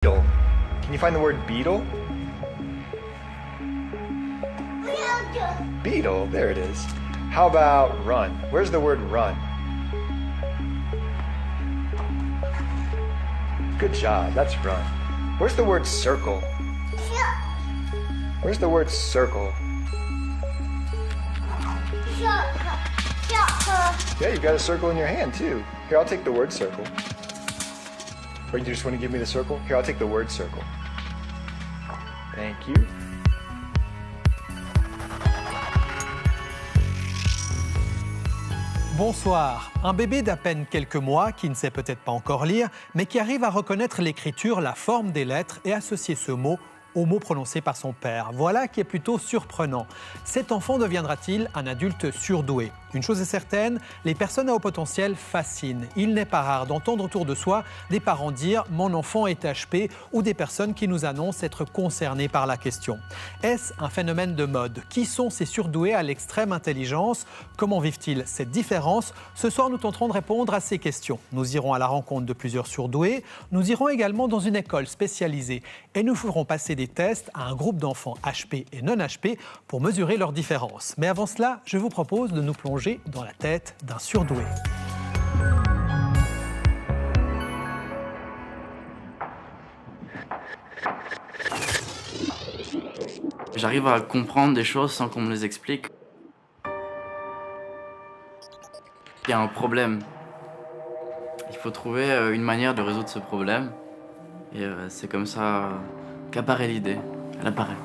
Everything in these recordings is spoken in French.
Beetle. Can you find the word beetle? Beetle, there it is. How about run? Where's the word run? Good job, that's run. Where's the word circle? Where's the word circle? Yeah, you've got a circle in your hand too. Here, I'll take the word circle. Or you just want to give me the circle? Here, I'll take the word circle. Thank you. Bonsoir. Un bébé d'à peine quelques mois qui ne sait peut-être pas encore lire, mais qui arrive à reconnaître l'écriture, la forme des lettres et associer ce mot au mot prononcé par son père. Voilà qui est plutôt surprenant. Cet enfant deviendra-t-il un adulte surdoué ? Une chose est certaine, les personnes à haut potentiel fascinent. Il n'est pas rare d'entendre autour de soi des parents dire « mon enfant est HP » ou des personnes qui nous annoncent être concernées par la question. Est-ce un phénomène de mode ? Qui sont ces surdoués à l'extrême intelligence ? Comment vivent-ils cette différence ? Ce soir, nous tenterons de répondre à ces questions. Nous irons à la rencontre de plusieurs surdoués. Nous irons également dans une école spécialisée et nous ferons passer des tests à un groupe d'enfants HP et non HP pour mesurer leurs différences. Mais avant cela, je vous propose de nous plonger dans la tête d'un surdoué. J'arrive à comprendre des choses sans qu'on me les explique. Il y a un problème. Il faut trouver une manière de résoudre ce problème. Et c'est comme ça qu'apparaît l'idée. Elle apparaît.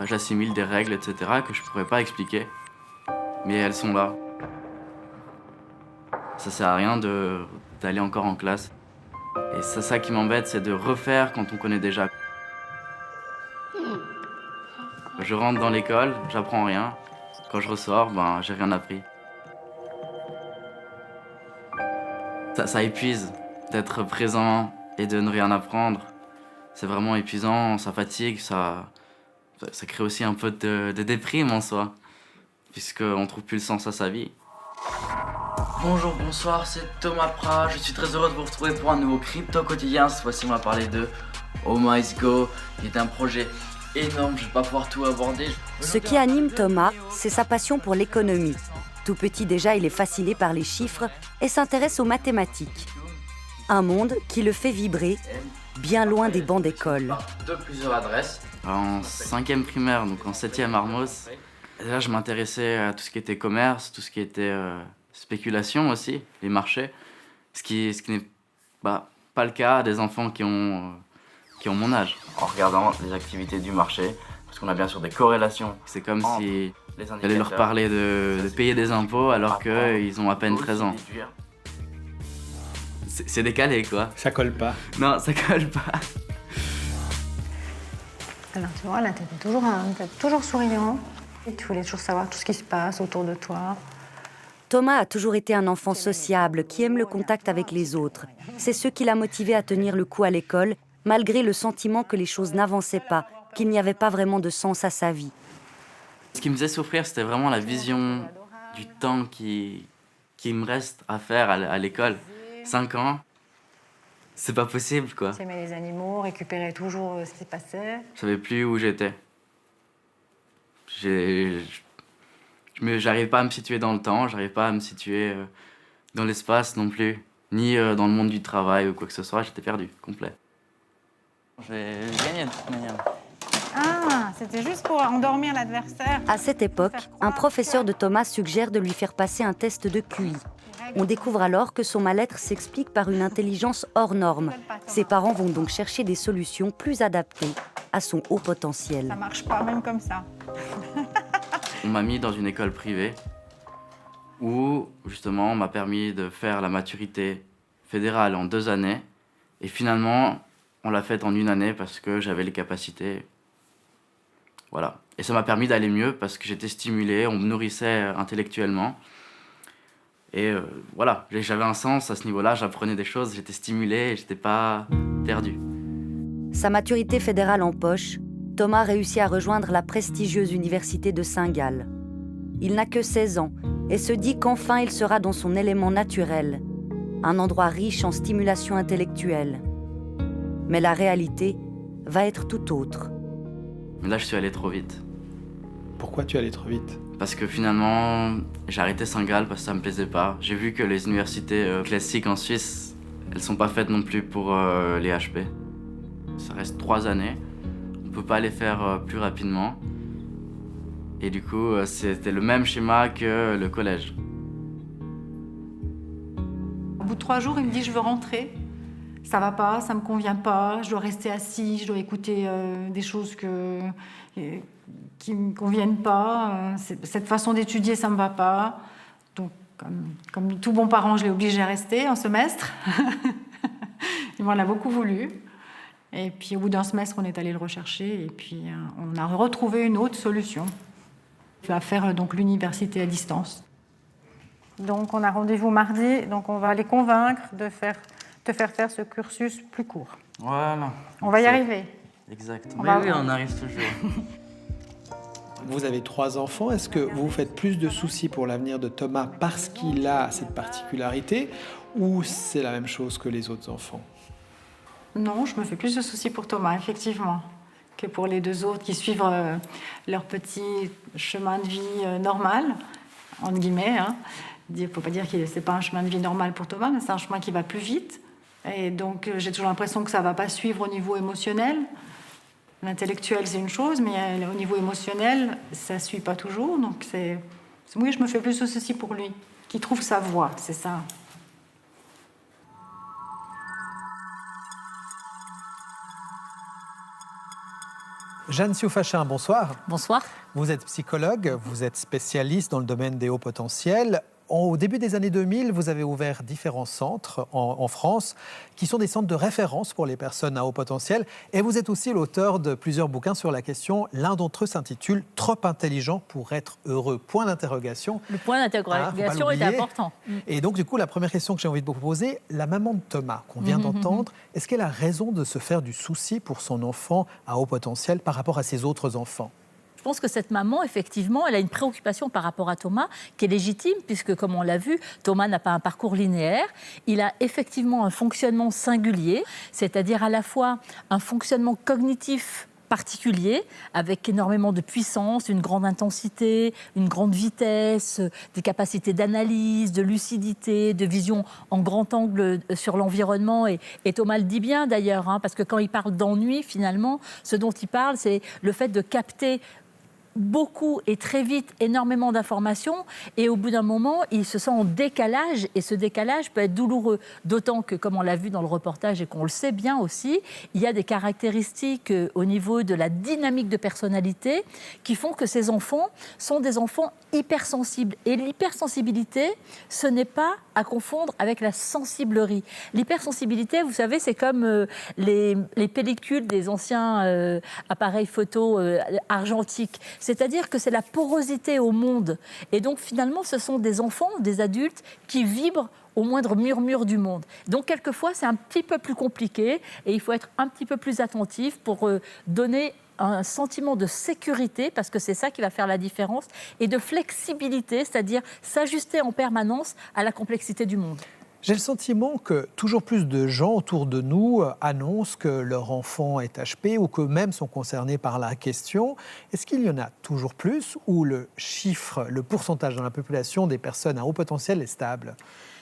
J'assimile des règles, etc., que je ne pourrais pas expliquer. Mais elles sont là. Ça sert à rien d'aller encore en classe. Et c'est ça qui m'embête, c'est de refaire quand on connaît déjà. Je rentre dans l'école, j'apprends rien. Quand je ressors, j'ai rien appris. Ça épuise d'être présent et de ne rien apprendre. C'est vraiment épuisant, ça fatigue, ça crée aussi un peu de déprime en soi, puisqu'on ne trouve plus le sens à sa vie. Bonjour, bonsoir, c'est Thomas Prat. Je suis très heureux de vous retrouver pour un nouveau Crypto Quotidien. Cette fois-ci, on va parler de Oh My Go, qui est un projet énorme, je ne vais pas pouvoir tout aborder. Ce qui anime Thomas, c'est sa passion pour l'économie. Tout petit déjà, il est fasciné par les chiffres et s'intéresse aux mathématiques. Un monde qui le fait vibrer, bien loin des bancs d'école. De plusieurs adresses. En 5e primaire, donc en 7e Armos, là je m'intéressais à tout ce qui était commerce, tout ce qui était spéculation aussi, les marchés, ce qui n'est pas le cas des enfants qui ont mon âge. En regardant les activités du marché, parce qu'on a bien sûr des corrélations. C'est comme si j'allais leur parler de payer des impôts alors qu'ils ont à peine 13 ans. C'est décalé quoi. Ça colle pas. Non, ça colle pas. Alors tu vois, là, t'es toujours souriant. Et tu voulais toujours savoir tout ce qui se passe autour de toi. Thomas a toujours été un enfant sociable qui aime le contact avec les autres. C'est ce qui l'a motivé à tenir le coup à l'école, malgré le sentiment que les choses n'avançaient pas, qu'il n'y avait pas vraiment de sens à sa vie. Ce qui me faisait souffrir, c'était vraiment la vision du temps qui me reste à faire à l'école. 5 ans, c'est pas possible quoi. Tu aimais les animaux, récupérer toujours ce qui passait. Je savais plus où j'étais. J'arrivais pas à me situer dans le temps, j'arrivais pas à me situer dans l'espace non plus, ni dans le monde du travail ou quoi que ce soit, j'étais perdu, complet. J'ai gagné de toute manière. Ah, c'était juste pour endormir l'adversaire. À cette époque, un professeur de Thomas suggère de lui faire passer un test de QI. On découvre alors que son mal-être s'explique par une intelligence hors norme. Ses parents vont donc chercher des solutions plus adaptées à son haut potentiel. Ça marche pas, même comme ça. On m'a mis dans une école privée où, justement, on m'a permis de faire la maturité fédérale en 2 années. Et finalement, on l'a faite en 1 année parce que j'avais les capacités. Voilà. Et ça m'a permis d'aller mieux parce que j'étais stimulé, on me nourrissait intellectuellement. Et voilà, j'avais un sens à ce niveau-là, j'apprenais des choses, j'étais stimulé et j'étais pas perdu. Sa maturité fédérale en poche, Thomas réussit à rejoindre la prestigieuse université de Saint-Gall. Il n'a que 16 ans et se dit qu'enfin il sera dans son élément naturel. un endroit riche en stimulation intellectuelle. Mais la réalité va être tout autre. Mais là, je suis allé trop vite. Pourquoi tu es allé trop vite? Parce que finalement, j'ai arrêté Saint-Gall parce que ça me plaisait pas. J'ai vu que les universités classiques en Suisse, elles sont pas faites non plus pour les HP. Ça reste 3 années. On peut pas les faire plus rapidement. Et du coup, c'était le même schéma que le collège. Au bout de 3 jours, il me dit « je veux rentrer ». Ça va pas, ça me convient pas, je dois rester assis, je dois écouter des choses qui me conviennent pas. Cette façon d'étudier, ça me va pas. Donc, comme tout bon parent, je l'ai obligé à rester un semestre. Il m'en a beaucoup voulu. Et puis, au bout d'un semestre, on est allé le rechercher et puis on a retrouvé une autre solution. Je vais faire donc l'université à distance. Donc, on a rendez-vous mardi, donc on va les convaincre de faire faire ce cursus plus court. Voilà. On va y arriver. Exact. On Oui, va oui, voir. on arrive toujours. Vous avez 3 enfants. Est-ce que vous vous faites plus de soucis pour l'avenir de Thomas parce qu'il a cette particularité ou c'est la même chose que les autres enfants? Non, je me fais plus de soucis pour Thomas, effectivement, que pour les 2 autres qui suivent leur petit chemin de vie normal, entre guillemets. Hein. Il ne faut pas dire que ce n'est pas un chemin de vie normal pour Thomas, mais c'est un chemin qui va plus vite. Et donc, j'ai toujours l'impression que ça ne va pas suivre au niveau émotionnel. L'intellectuel, c'est une chose, mais au niveau émotionnel, ça ne suit pas toujours. Donc, oui, je me fais plus de soucis pour lui, qui trouve sa voie, c'est ça. Jeanne Sioufachin, bonsoir. Bonsoir. Vous êtes psychologue, vous êtes spécialiste dans le domaine des hauts potentiels. Au début des années 2000, vous avez ouvert différents centres en France qui sont des centres de référence pour les personnes à haut potentiel. Et vous êtes aussi l'auteur de plusieurs bouquins sur la question. L'un d'entre eux s'intitule « Trop intelligent pour être heureux ». Point d'interrogation. Le point d'interrogation est important. Et donc, du coup, la première question que j'ai envie de vous poser, la maman de Thomas, qu'on vient d'entendre, est-ce qu'elle a raison de se faire du souci pour son enfant à haut potentiel par rapport à ses autres enfants ? Je pense que cette maman, effectivement, elle a une préoccupation par rapport à Thomas qui est légitime, puisque, comme on l'a vu, Thomas n'a pas un parcours linéaire. Il a effectivement un fonctionnement singulier, c'est-à-dire à la fois un fonctionnement cognitif particulier, avec énormément de puissance, une grande intensité, une grande vitesse, des capacités d'analyse, de lucidité, de vision en grand angle sur l'environnement. Et Thomas le dit bien d'ailleurs, hein, parce que quand il parle d'ennui, finalement, ce dont il parle, c'est le fait de capter beaucoup et très vite énormément d'informations et au bout d'un moment, il se sent en décalage et ce décalage peut être douloureux. D'autant que, comme on l'a vu dans le reportage et qu'on le sait bien aussi, il y a des caractéristiques au niveau de la dynamique de personnalité qui font que ces enfants sont des enfants hypersensibles. Et l'hypersensibilité, ce n'est pas à confondre avec la sensiblerie. L'hypersensibilité, vous savez, c'est comme les pellicules des anciens appareils photo argentiques. C'est-à-dire que c'est la porosité au monde. Et donc, finalement, ce sont des enfants, des adultes qui vibrent au moindre murmure du monde. Donc, quelquefois, c'est un petit peu plus compliqué et il faut être un petit peu plus attentif pour donner un sentiment de sécurité, parce que c'est ça qui va faire la différence, et de flexibilité, c'est-à-dire s'ajuster en permanence à la complexité du monde. J'ai le sentiment que toujours plus de gens autour de nous annoncent que leur enfant est HP ou qu'eux-mêmes sont concernés par la question. Est-ce qu'il y en a toujours plus ou le chiffre, le pourcentage dans la population des personnes à haut potentiel est stable ?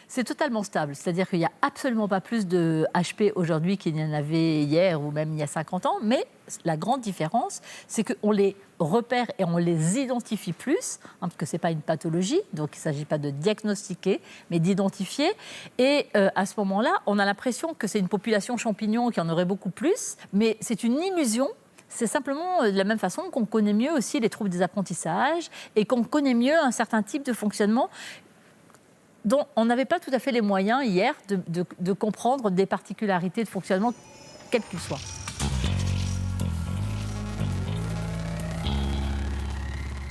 C'est totalement stable, c'est-à-dire qu'il n'y a absolument pas plus de HP aujourd'hui qu'il y en avait hier ou même il y a 50 ans, mais la grande différence, c'est qu'on les repère et on les identifie plus, hein, parce que ce n'est pas une pathologie, donc il ne s'agit pas de diagnostiquer, mais d'identifier. Et à ce moment-là, on a l'impression que c'est une population champignon qui en aurait beaucoup plus, mais c'est une illusion. C'est simplement de la même façon qu'on connaît mieux aussi les troubles des apprentissages et qu'on connaît mieux un certain type de fonctionnement dont on n'avait pas tout à fait les moyens hier de comprendre des particularités de fonctionnement, quels qu'ils soient.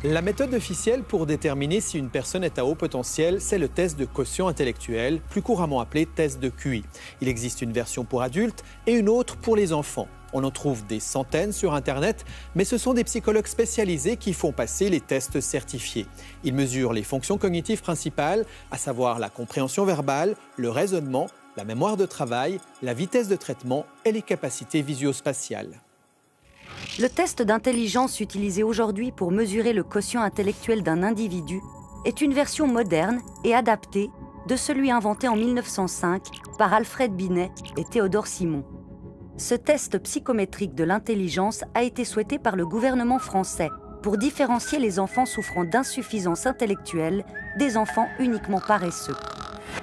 La méthode officielle pour déterminer si une personne est à haut potentiel, c'est le test de quotient intellectuel, plus couramment appelé test de QI. Il existe une version pour adultes et une autre pour les enfants. On en trouve des centaines sur Internet, mais ce sont des psychologues spécialisés qui font passer les tests certifiés. Ils mesurent les fonctions cognitives principales, à savoir la compréhension verbale, le raisonnement, la mémoire de travail, la vitesse de traitement et les capacités visio-spatiales. Le test d'intelligence utilisé aujourd'hui pour mesurer le quotient intellectuel d'un individu est une version moderne et adaptée de celui inventé en 1905 par Alfred Binet et Théodore Simon. Ce test psychométrique de l'intelligence a été souhaité par le gouvernement français pour différencier les enfants souffrant d'insuffisance intellectuelle des enfants uniquement paresseux.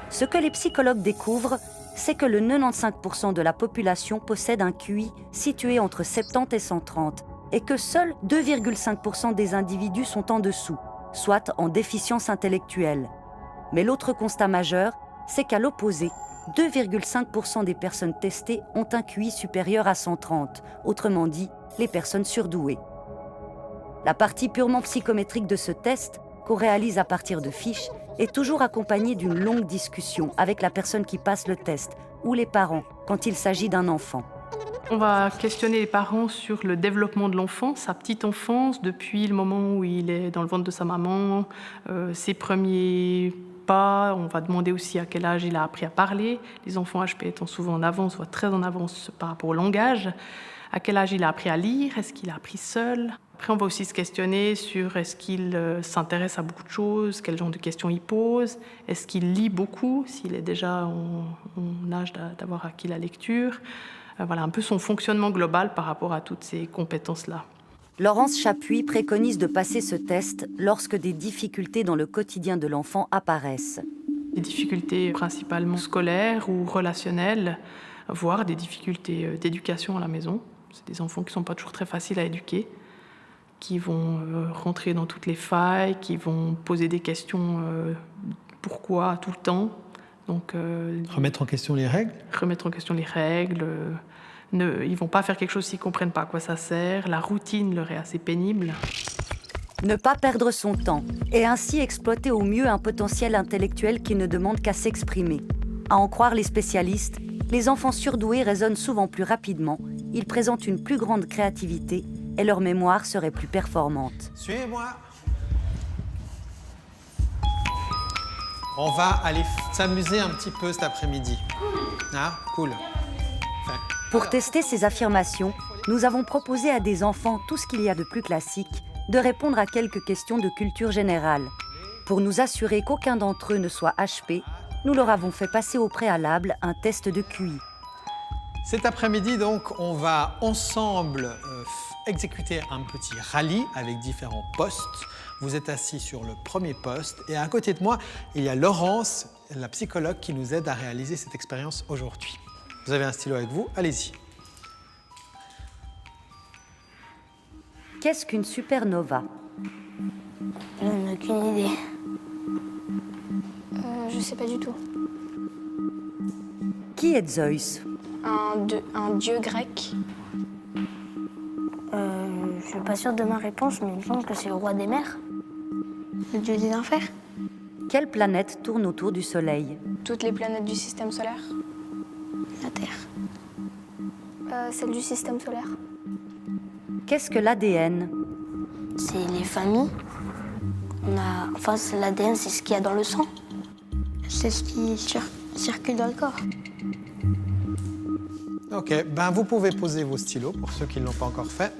Ce que les psychologues découvrent, c'est que le 95% de la population possède un QI situé entre 70 et 130 et que seuls 2,5% des individus sont en dessous, soit en déficience intellectuelle. Mais l'autre constat majeur, c'est qu'à l'opposé, 2,5% des personnes testées ont un QI supérieur à 130, autrement dit, les personnes surdouées. La partie purement psychométrique de ce test, qu'on réalise à partir de fiches, est toujours accompagnée d'une longue discussion avec la personne qui passe le test ou les parents quand il s'agit d'un enfant. On va questionner les parents sur le développement de l'enfant, sa petite enfance, depuis le moment où il est dans le ventre de sa maman, ses premiers pas. On va demander aussi à quel âge il a appris à parler. Les enfants HP étant souvent en avance, voire très en avance par rapport au langage. À quel âge il a appris à lire, est-ce qu'il a appris seul? Après, on va aussi se questionner sur est-ce qu'il s'intéresse à beaucoup de choses, quel genre de questions il pose, est-ce qu'il lit beaucoup, s'il est déjà en âge d'avoir acquis la lecture. Voilà un peu son fonctionnement global par rapport à toutes ces compétences-là. Laurence Chapuis préconise de passer ce test lorsque des difficultés dans le quotidien de l'enfant apparaissent. Des difficultés principalement scolaires ou relationnelles, voire des difficultés d'éducation à la maison. C'est des enfants qui ne sont pas toujours très faciles à éduquer, qui vont rentrer dans toutes les failles, qui vont poser des questions pourquoi tout le temps. Donc, remettre en question les règles. Remettre en question les règles. Ils ne vont pas faire quelque chose s'ils ne comprennent pas à quoi ça sert. La routine leur est assez pénible. Ne pas perdre son temps et ainsi exploiter au mieux un potentiel intellectuel qui ne demande qu'à s'exprimer. À en croire les spécialistes, les enfants surdoués raisonnent souvent plus rapidement, ils présentent une plus grande créativité et leur mémoire serait plus performante. Suivez-moi. On va aller s'amuser un petit peu cet après-midi. Ah, cool. Enfin, Pour tester ces affirmations, nous avons proposé à des enfants tout ce qu'il y a de plus classique, de répondre à quelques questions de culture générale. Pour nous assurer qu'aucun d'entre eux ne soit HP, nous leur avons fait passer au préalable un test de QI. Cet après-midi, donc, on va ensemble exécuter un petit rallye avec différents postes. Vous êtes assis sur le premier poste et à côté de moi, il y a Laurence, la psychologue qui nous aide à réaliser cette expérience aujourd'hui. Vous avez un stylo avec vous, allez-y. Qu'est-ce qu'une supernova? Je n'ai aucune idée. Je sais pas du tout. Qui est Zeus? Un dieu grec. Je suis pas sûre de ma réponse, mais il me semble que c'est le roi des mers. Le dieu des enfers. Quelle planète tourne autour du Soleil? Toutes les planètes du système solaire. La Terre. Celle du système solaire. Qu'est-ce que l'ADN? C'est les familles. L'ADN, c'est ce qu'il y a dans le sang. C'est ce qui circule dans le corps. Ok, vous pouvez poser vos stylos pour ceux qui ne l'ont pas encore fait.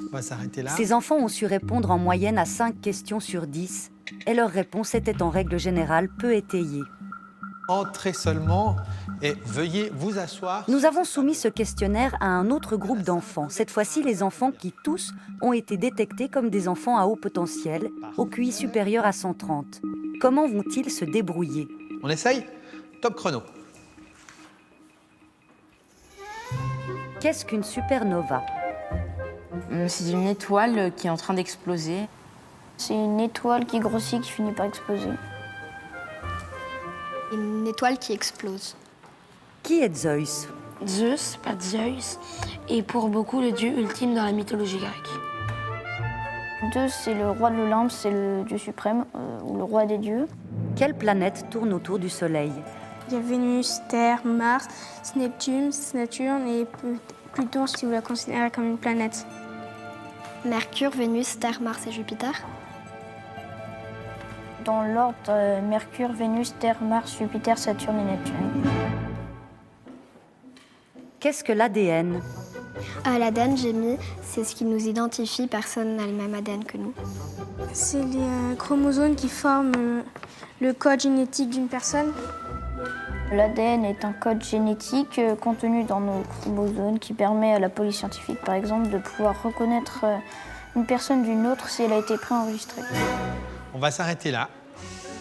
On va s'arrêter là. Ces enfants ont su répondre en moyenne à 5 questions sur 10 et leurs réponses étaient en règle générale peu étayées. Entrez seulement et veuillez vous asseoir. Nous avons soumis ce questionnaire à un autre groupe d'enfants, cette fois-ci les enfants qui tous ont été détectés comme des enfants à haut potentiel, au QI supérieur à 130. Comment vont-ils se débrouiller? On essaye? Top chrono. Qu'est-ce qu'une supernova? C'est une étoile qui est en train d'exploser. C'est une étoile qui grossit, qui finit par exploser. Une étoile qui explose. Qui est Zeus? Zeus, pas Zeus, est pour beaucoup le dieu ultime dans la mythologie grecque. 2, c'est le roi de l'Olympe, c'est le dieu suprême, ou le roi des dieux. Quelle planète tourne autour du Soleil? Il y a Vénus, Terre, Mars, Neptune, Saturne et Pluton, si vous la considérez comme une planète. Mercure, Vénus, Terre, Mars et Jupiter. Dans l'ordre, Mercure, Vénus, Terre, Mars, Jupiter, Saturne et Neptune. Qu'est-ce que l'ADN? L'ADN, j'ai mis, c'est ce qui nous identifie. Personne n'a le même ADN que nous. C'est les chromosomes qui forment le code génétique d'une personne. L'ADN est un code génétique contenu dans nos chromosomes qui permet à la police scientifique, par exemple, de pouvoir reconnaître une personne d'une autre si elle a été préenregistrée. On va s'arrêter là.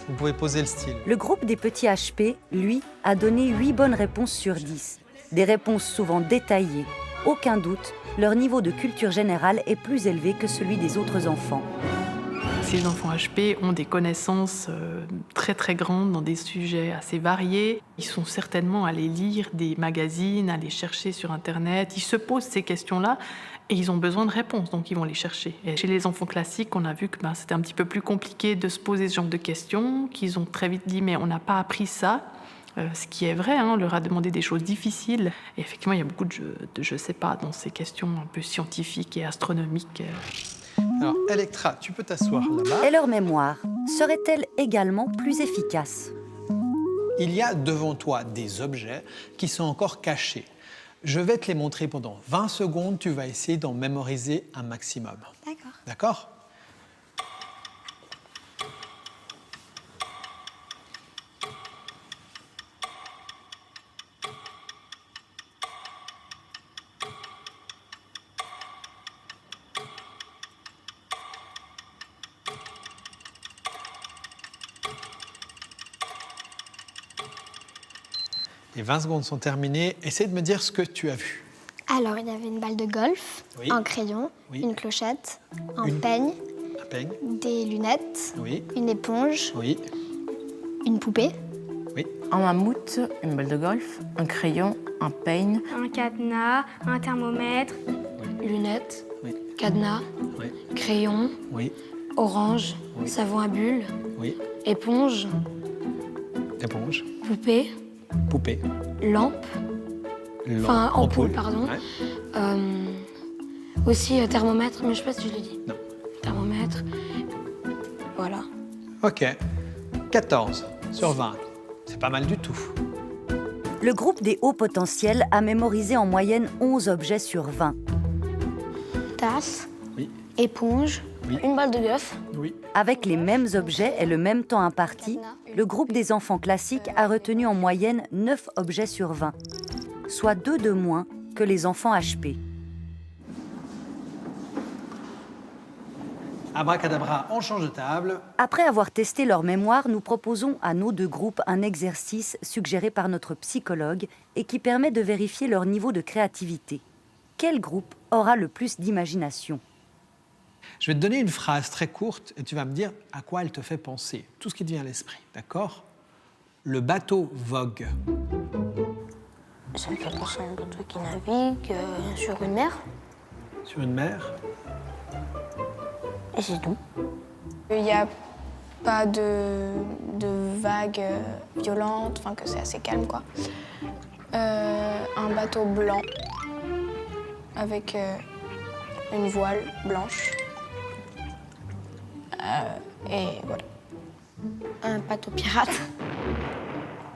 Vous pouvez poser le style. Le groupe des petits HP, lui, a donné 8 bonnes réponses sur 10. Des réponses souvent détaillées. Aucun doute, leur niveau de culture générale est plus élevé que celui des autres enfants. Ces enfants HP ont des connaissances très très grandes dans des sujets assez variés. Ils sont certainement allés lire des magazines, aller chercher sur Internet. Ils se posent ces questions-là et ils ont besoin de réponses, donc ils vont les chercher. Et chez les enfants classiques, on a vu que c'était un petit peu plus compliqué de se poser ce genre de questions, qu'ils ont très vite dit « mais on n'a pas appris ça ». Ce qui est vrai, on leur a demandé des choses difficiles. Et effectivement, il y a beaucoup de je sais pas, dans ces questions un peu scientifiques et astronomiques. Alors, Electra, tu peux t'asseoir là-bas. Et leur mémoire serait-elle également plus efficace? Il y a devant toi des objets qui sont encore cachés. Je vais te les montrer pendant 20 secondes. Tu vas essayer d'en mémoriser un maximum. D'accord. D'accord ? Les 20 secondes sont terminées. Essaie de me dire ce que tu as vu. Alors, il y avait une balle de golf, Oui. un crayon, Oui. une clochette, un peigne, Un peigne. des lunettes, Oui. une éponge, Oui. une poupée, Oui. Un mammouth, une balle de golf, un crayon, un peigne, un cadenas, un thermomètre, lunettes, Oui. cadenas, Oui. crayon, Oui. orange, Oui. savon à bulles, Oui. éponge, Éponge. poupée, Poupée. lampe, enfin ampoule, pardon. Ouais. Aussi thermomètre, mais je sais pas si je l'ai dit. Non. Thermomètre, voilà. OK. 14 sur 20. C'est pas mal du tout. Le groupe des hauts potentiels a mémorisé en moyenne 11 objets sur 20. Tasse, Oui. éponge, Oui. une balle de golf, Oui. Avec les mêmes objets et le même temps imparti, le groupe des enfants classiques a retenu en moyenne 9 objets sur 20, soit 2 de moins que les enfants HP. Abracadabra, on change de table. Après avoir testé leur mémoire, nous proposons à nos deux groupes un exercice suggéré par notre psychologue et qui permet de vérifier leur niveau de créativité. Quel groupe aura le plus d'imagination ? Je vais te donner une phrase très courte et tu vas me dire à quoi elle te fait penser. Tout ce qui te vient à l'esprit, d'accord ? Le bateau vogue. Ça me fait penser à un bateau qui navigue sur une mer. Sur une mer. Et c'est tout. Il n'y a pas de vagues violentes, enfin que c'est assez calme quoi. Un bateau blanc avec une voile blanche. Et voilà. Un bateau pirate.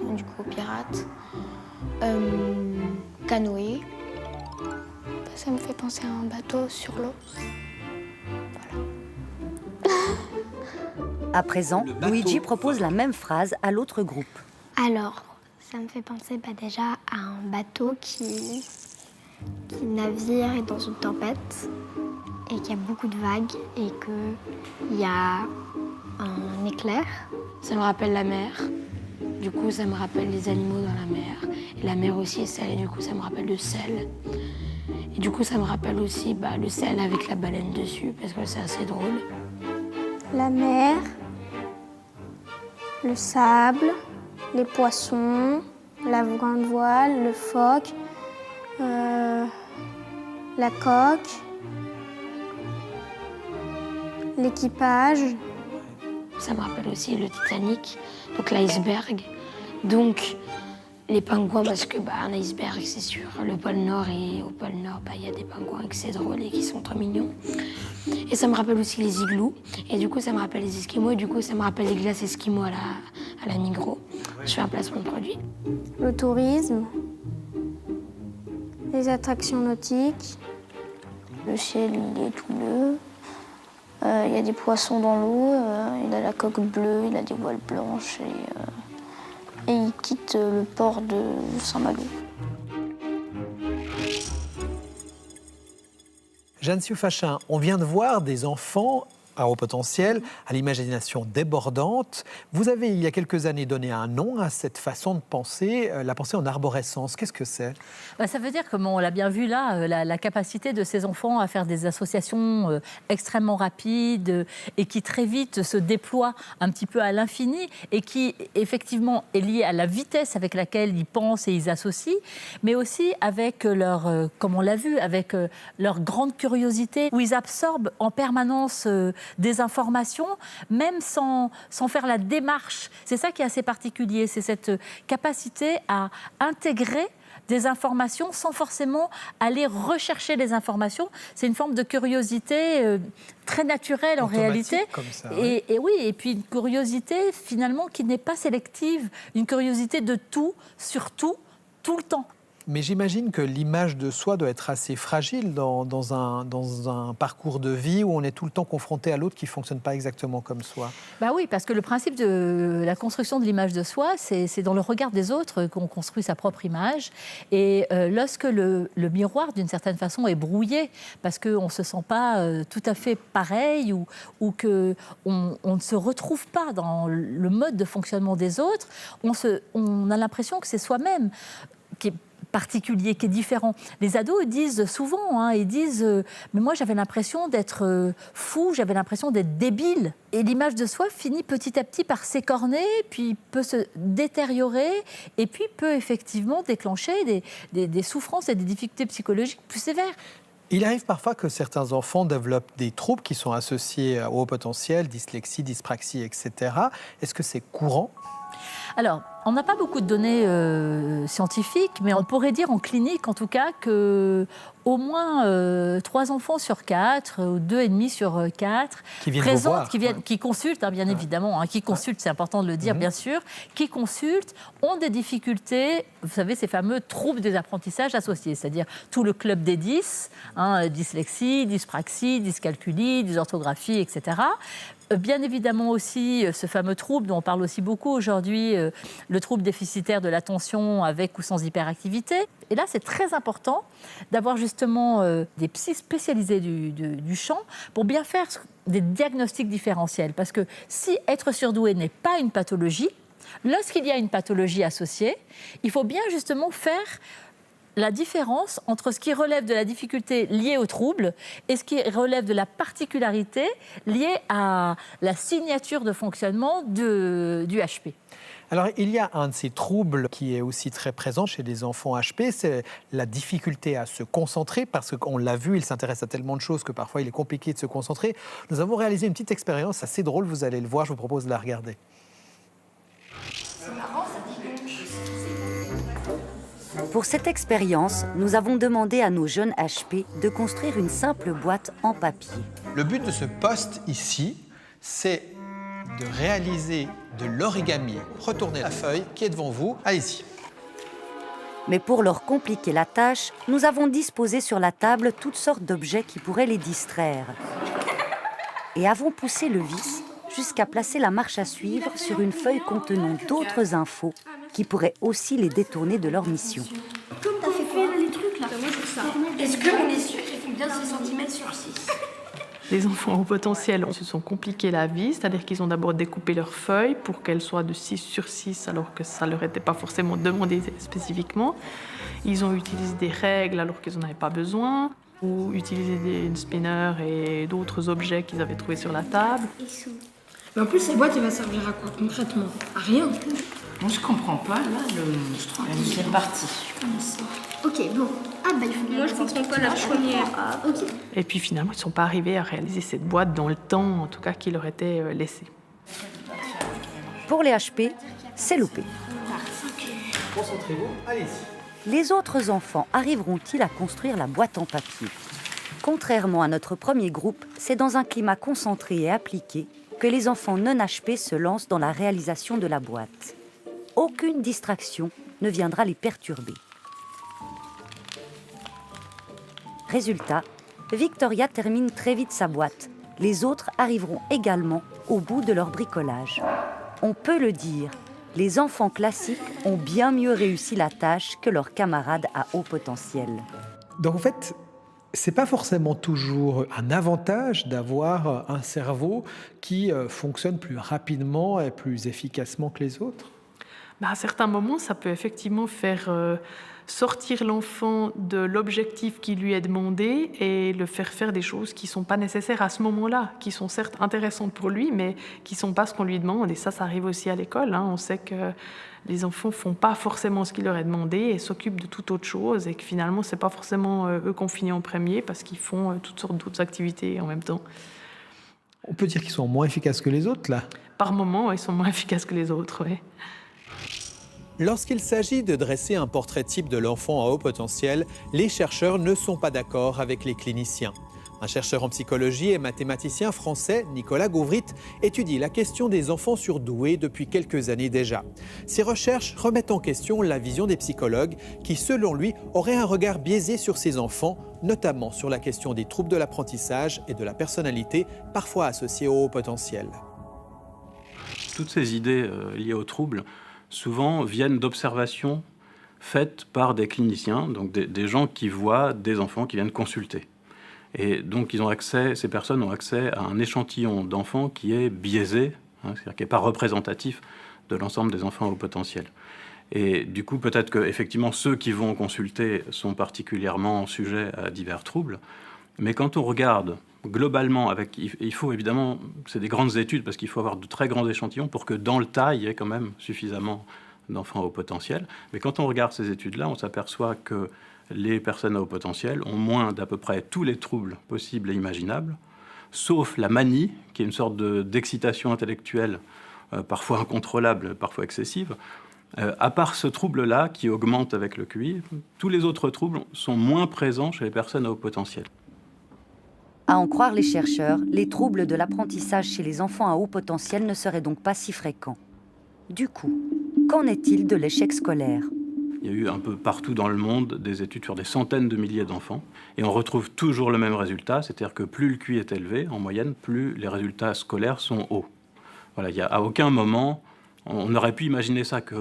Du coup, pirate. Canoë. Ça me fait penser à un bateau sur l'eau. À présent, Luigi propose la même phrase à l'autre groupe. Alors, ça me fait penser déjà à un bateau qui navire dans une tempête et qu'il y a beaucoup de vagues et qu'il y a un éclair. Ça me rappelle la mer. Du coup, ça me rappelle les animaux dans la mer. Et la mer aussi est salée, du coup, ça me rappelle le sel. Et du coup, ça me rappelle aussi le sel avec la baleine dessus, parce que c'est assez drôle. La mer, le sable, les poissons, la grande voile, le phoque, la coque, l'équipage. Ça me rappelle aussi le Titanic, donc l'iceberg. Donc les pingouins, parce que un iceberg, c'est sur le pôle Nord, et au pôle Nord, il y a des pingouins et que c'est drôle et qui sont trop mignons. Et ça me rappelle aussi les igloos, et du coup ça me rappelle les esquimaux, et du coup ça me rappelle les glaces esquimaux à la Migros. Je fais un placement de produit. Le tourisme, les attractions nautiques. Le ciel, il est tout bleu. Il y a des poissons dans l'eau, il a la coque bleue, il a des voiles blanches et il quitte le port de Saint-Malo. Jeanne Siou-Fachin, on vient de voir des enfants à haut potentiel, à l'imagination débordante. Vous avez, il y a quelques années, donné un nom à cette façon de penser, la pensée en arborescence. Qu'est-ce que c'est ? Ça veut dire, comme on l'a bien vu là, la capacité de ces enfants à faire des associations extrêmement rapides et qui très vite se déploient un petit peu à l'infini et qui effectivement est liée à la vitesse avec laquelle ils pensent et ils associent, mais aussi avec leur, comme on l'a vu, avec leur grande curiosité où ils absorbent en permanence des informations, même sans faire la démarche. C'est ça qui est assez particulier, c'est cette capacité à intégrer des informations sans forcément aller rechercher les informations. C'est une forme de curiosité très naturelle en réalité. Comme ça, et oui, et puis une curiosité finalement qui n'est pas sélective, une curiosité de tout, sur tout, tout le temps. Mais j'imagine que l'image de soi doit être assez fragile dans un parcours de vie où on est tout le temps confronté à l'autre qui ne fonctionne pas exactement comme soi. Oui, parce que le principe de la construction de l'image de soi, c'est dans le regard des autres qu'on construit sa propre image. Et lorsque le miroir, d'une certaine façon, est brouillé, parce qu'on ne se sent pas tout à fait pareil ou qu'on ne se retrouve pas dans le mode de fonctionnement des autres, on a l'impression que c'est soi-même qui est particulier, qui est différent. Les ados disent souvent, ils disent mais moi j'avais l'impression d'être fou, j'avais l'impression d'être débile. Et l'image de soi finit petit à petit par s'écorner, puis peut se détériorer, et puis peut effectivement déclencher des souffrances et des difficultés psychologiques plus sévères. Il arrive parfois que certains enfants développent des troubles qui sont associés au haut potentiel, dyslexie, dyspraxie, etc. Est-ce que c'est courant ? Alors, on n'a pas beaucoup de données scientifiques, mais on pourrait dire en clinique, en tout cas, qu'au moins 3 enfants sur 4, ou 2,5 sur 4, qui consultent, bien évidemment, qui consultent, c'est important de le dire, bien sûr, qui consultent, ont des difficultés, vous savez, ces fameux troubles des apprentissages associés, c'est-à-dire tout le club des 10, dyslexie, dyspraxie, dyscalculie, dysorthographie, etc. Bien évidemment aussi ce fameux trouble dont on parle aussi beaucoup aujourd'hui, le trouble déficitaire de l'attention avec ou sans hyperactivité. Et là, c'est très important d'avoir justement des psys spécialisés du champ pour bien faire des diagnostics différentiels. Parce que si être surdoué n'est pas une pathologie, lorsqu'il y a une pathologie associée, il faut bien justement faire la différence entre ce qui relève de la difficulté liée au trouble et ce qui relève de la particularité liée à la signature de fonctionnement du HP. Alors, il y a un de ces troubles qui est aussi très présent chez les enfants HP, c'est la difficulté à se concentrer, parce qu'on l'a vu, ils s'intéressent à tellement de choses que parfois il est compliqué de se concentrer. Nous avons réalisé une petite expérience assez drôle, vous allez le voir, je vous propose de la regarder. C'est marrant, ça dit donc. Pour cette expérience, nous avons demandé à nos jeunes HP de construire une simple boîte en papier. Le but de ce poste ici, c'est de réaliser de l'origami. Retournez la feuille qui est devant vous. Allez-y. Mais pour leur compliquer la tâche, nous avons disposé sur la table toutes sortes d'objets qui pourraient les distraire. Et avons poussé le vis jusqu'à placer la marche à suivre sur une feuille contenant d'autres infos qui pourraient aussi les détourner de leur mission. Comme t'as fait là, les trucs là. Est-ce qu'on est sûr qu'ils font bien 6 cm sur 6 ? Les enfants au potentiel se sont compliqués la vie, c'est-à-dire qu'ils ont d'abord découpé leurs feuilles pour qu'elles soient de 6 sur 6, alors que ça ne leur était pas forcément demandé spécifiquement. Ils ont utilisé des règles alors qu'ils n'en avaient pas besoin, ou utilisé des spinners et d'autres objets qu'ils avaient trouvés sur la table. Mais en plus, cette boîte, elle va servir à quoi concrètement ? À rien. Moi, je comprends pas, là, le... C'est parti. Ok, Ok, bon. Ah bah il faut... Moi je comprends pas la première. Ah, ok. Et puis finalement, ils ne sont pas arrivés à réaliser cette boîte dans le temps, en tout cas, qui leur était laissé. Pour les HP, c'est loupé. Concentrez-vous, allez-y. Les autres enfants arriveront-ils à construire la boîte en papier ? Contrairement à notre premier groupe, c'est dans un climat concentré et appliqué que les enfants non HP se lancent dans la réalisation de la boîte. Aucune distraction ne viendra les perturber. Résultat, Victoria termine très vite sa boîte. Les autres arriveront également au bout de leur bricolage. On peut le dire, les enfants classiques ont bien mieux réussi la tâche que leurs camarades à haut potentiel. Donc en fait, c'est pas forcément toujours un avantage d'avoir un cerveau qui fonctionne plus rapidement et plus efficacement que les autres. À certains moments, ça peut effectivement faire sortir l'enfant de l'objectif qui lui est demandé et le faire faire des choses qui ne sont pas nécessaires à ce moment-là, qui sont certes intéressantes pour lui, mais qui ne sont pas ce qu'on lui demande. Et ça arrive aussi à l'école. On sait que les enfants ne font pas forcément ce qui leur est demandé et s'occupent de toute autre chose, et que finalement, ce n'est pas forcément eux qu'on finit en premier parce qu'ils font toutes sortes d'autres activités en même temps. On peut dire qu'ils sont moins efficaces que les autres, là ? Par moments, ils sont moins efficaces que les autres, oui. Lorsqu'il s'agit de dresser un portrait type de l'enfant à haut potentiel, les chercheurs ne sont pas d'accord avec les cliniciens. Un chercheur en psychologie et mathématicien français, Nicolas Gauvrit, étudie la question des enfants surdoués depuis quelques années déjà. Ses recherches remettent en question la vision des psychologues qui, selon lui, auraient un regard biaisé sur ces enfants, notamment sur la question des troubles de l'apprentissage et de la personnalité, parfois associés au haut potentiel. Toutes ces idées liées aux troubles souvent viennent d'observations faites par des cliniciens, donc des gens qui voient des enfants qui viennent consulter. Et donc ces personnes ont accès à un échantillon d'enfants qui est biaisé, c'est-à-dire qui n'est pas représentatif de l'ensemble des enfants à haut potentiel. Et du coup, peut-être qu'effectivement, ceux qui vont consulter sont particulièrement sujets à divers troubles. Mais quand on regarde globalement, il faut évidemment, c'est des grandes études parce qu'il faut avoir de très grands échantillons pour que dans le tas, il y ait quand même suffisamment d'enfants à haut potentiel. Mais quand on regarde ces études-là, on s'aperçoit que les personnes à haut potentiel ont moins d'à peu près tous les troubles possibles et imaginables, sauf la manie, qui est une sorte d'excitation intellectuelle, parfois incontrôlable, parfois excessive. À part ce trouble-là, qui augmente avec le QI, tous les autres troubles sont moins présents chez les personnes à haut potentiel. À en croire les chercheurs, les troubles de l'apprentissage chez les enfants à haut potentiel ne seraient donc pas si fréquents. Du coup, qu'en est-il de l'échec scolaire ? Il y a eu un peu partout dans le monde des études sur des centaines de milliers d'enfants, et on retrouve toujours le même résultat, c'est-à-dire que plus le QI est élevé, en moyenne, plus les résultats scolaires sont hauts. Voilà, il y a à aucun moment, on aurait pu imaginer ça, que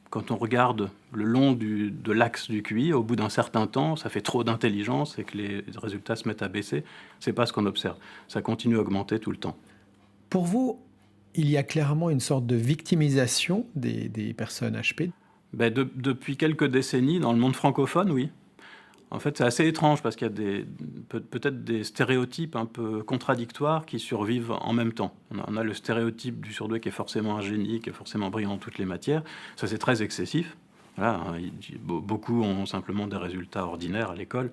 quand on regarde le long de l'axe du QI, au bout d'un certain temps, ça fait trop d'intelligence et que les résultats se mettent à baisser. C'est pas ce qu'on observe. Ça continue à augmenter tout le temps. Pour vous, il y a clairement une sorte de victimisation des personnes HP ? Depuis quelques décennies, dans le monde francophone, oui. En fait, c'est assez étrange parce qu'il y a peut-être des stéréotypes un peu contradictoires qui survivent en même temps. On a le stéréotype du surdoué qui est forcément un génie, qui est forcément brillant dans toutes les matières. Ça, c'est très excessif. Voilà, beaucoup ont simplement des résultats ordinaires à l'école.